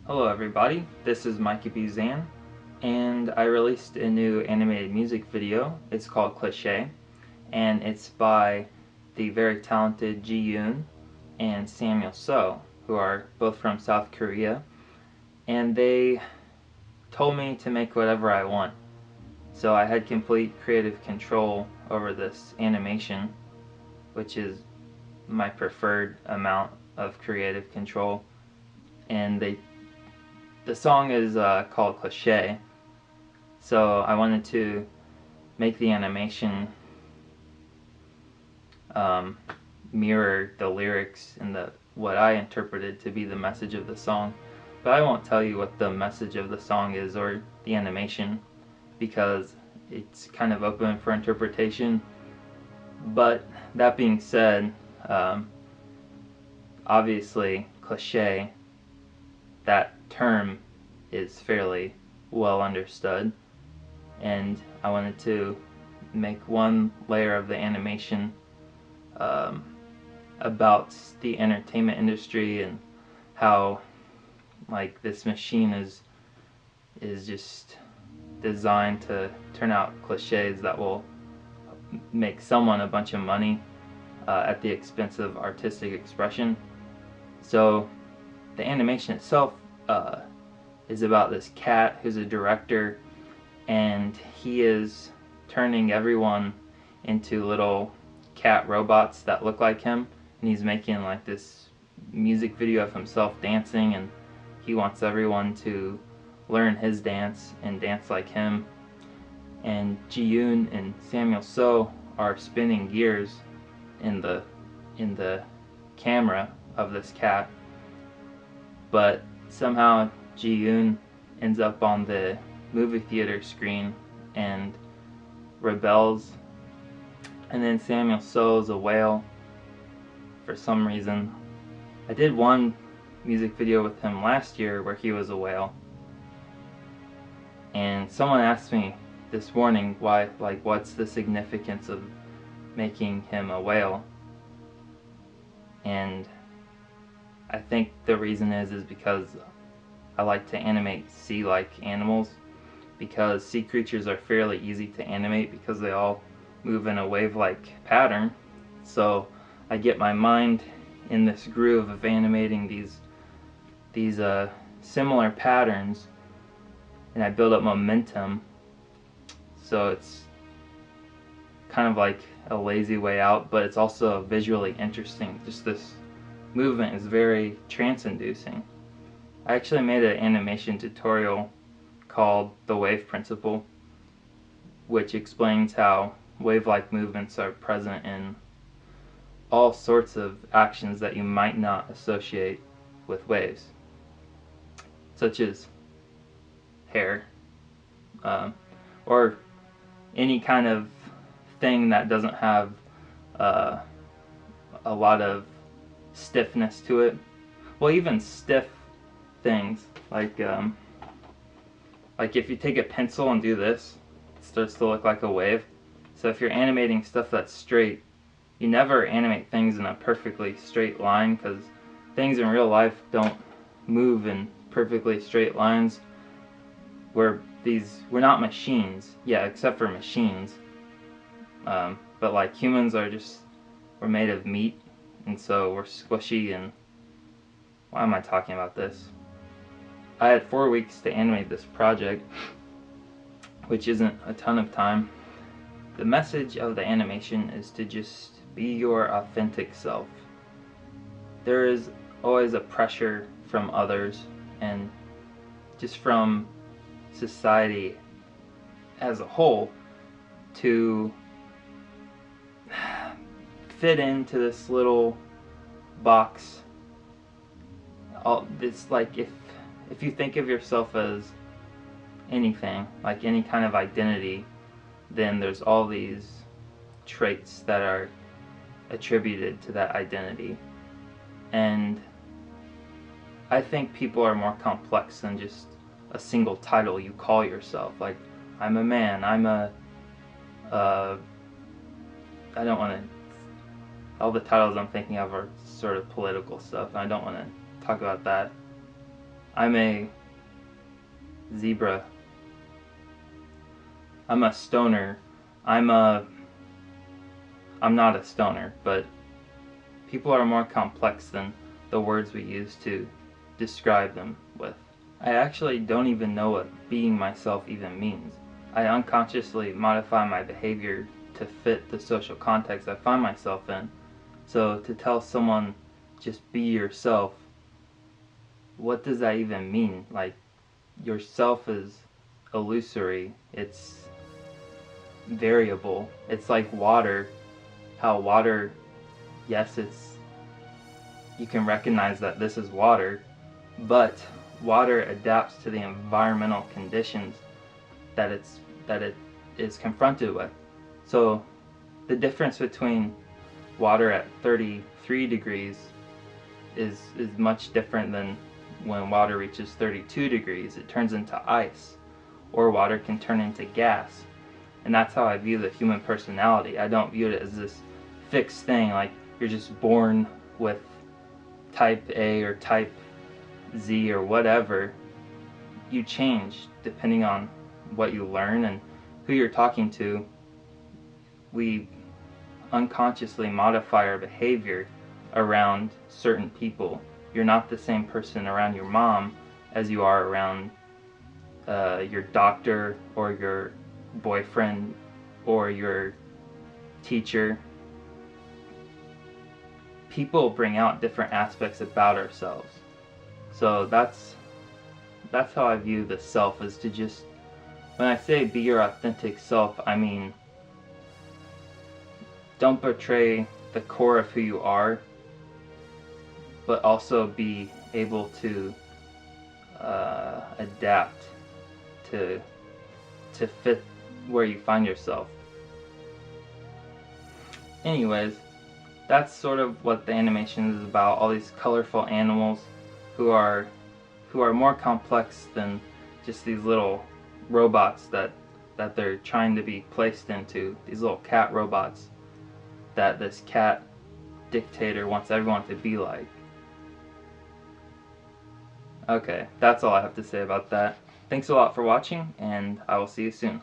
Hello everybody, this is Micah Buzan, and I released a new animated music video. It's called Cliche, and it's by the very talented Jiyoon and Samuel Seo, who are both from South Korea, and they told me to make whatever I want. So I had complete creative control over this animation, which is my preferred amount of creative control, and the song is called Cliche, so I wanted to make the animation mirror the lyrics and what I interpreted to be the message of the song. But I won't tell you what the message of the song is or the animation, because it's kind of open for interpretation. But that being said, obviously cliche, that term is fairly well understood, and I wanted to make one layer of the animation about the entertainment industry and how like this machine is just designed to turn out cliches that will make someone a bunch of money at the expense of artistic expression. So the animation itself is about this cat who's a director, and he is turning everyone into little cat robots that look like him, and he's making like this music video of himself dancing, and he wants everyone to learn his dance and dance like him. And Jiyoon and Samuel Seo are spinning gears in the camera of this cat, but somehow Jiyoon ends up on the movie theater screen and rebels, and then Samuel Seo is a whale for some reason. I did one music video with him last year where he was a whale, and someone asked me this morning what's the significance of making him a whale, and I think the reason is because I like to animate sea-like animals, because sea creatures are fairly easy to animate because they all move in a wave-like pattern. So I get my mind in this groove of animating these similar patterns, and I build up momentum. So it's kind of like a lazy way out, but it's also visually interesting. Just this movement is very trance-inducing. I actually made an animation tutorial called The Wave Principle, which explains how wave-like movements are present in all sorts of actions that you might not associate with waves, such as hair, or any kind of thing that doesn't have a lot of stiffness to it. Well, even stiff things like if you take a pencil and do this, it starts to look like a wave. So if you're animating stuff that's straight, you never animate things in a perfectly straight line, because things in real life don't move in perfectly straight lines. We're not machines, yeah, except for machines. But like humans we're made of meat, and so we're squishy. And why am I talking about this? I had 4 weeks to animate this project, which isn't a ton of time. The message of the animation is to just be your authentic self. There is always a pressure from others and just from society as a whole to fit into this little box. It's like if you think of yourself as anything, like any kind of identity, then there's all these traits that are attributed to that identity. And I think people are more complex than just a single title you call yourself. Like, I'm a man, I'm a I don't want to, all the titles I'm thinking of are sort of political stuff, and I don't want to talk about that. I'm a zebra. I'm a stoner. I'm not a stoner, but people are more complex than the words we use to describe them with. I actually don't even know what being myself even means. I unconsciously modify my behavior to fit the social context I find myself in. So to tell someone just be yourself, what does that even mean? Like, yourself is illusory. It's variable. It's like water. How water, yes, you can recognize that this is water, but water adapts to the environmental conditions that it is confronted with. So the difference between water at 33 degrees is much different than when water reaches 32 degrees. It turns into ice, or water can turn into gas. And that's how I view the human personality. I don't view it as this fixed thing, like you're just born with type A or type Z or whatever. You change depending on what you learn and who you're talking to. We unconsciously modify our behavior around certain people. You're not the same person around your mom as you are around your doctor or your boyfriend or your teacher. People bring out different aspects about ourselves. So that's how I view the self, is to just, when I say be your authentic self, I mean don't betray the core of who you are, but also be able to adapt to fit where you find yourself. Anyways, that's sort of what the animation is about. All these colorful animals who are more complex than just these little robots that they're trying to be placed into. These little cat robots that this cat dictator wants everyone to be like. Okay, that's all I have to say about that. Thanks a lot for watching, and I will see you soon.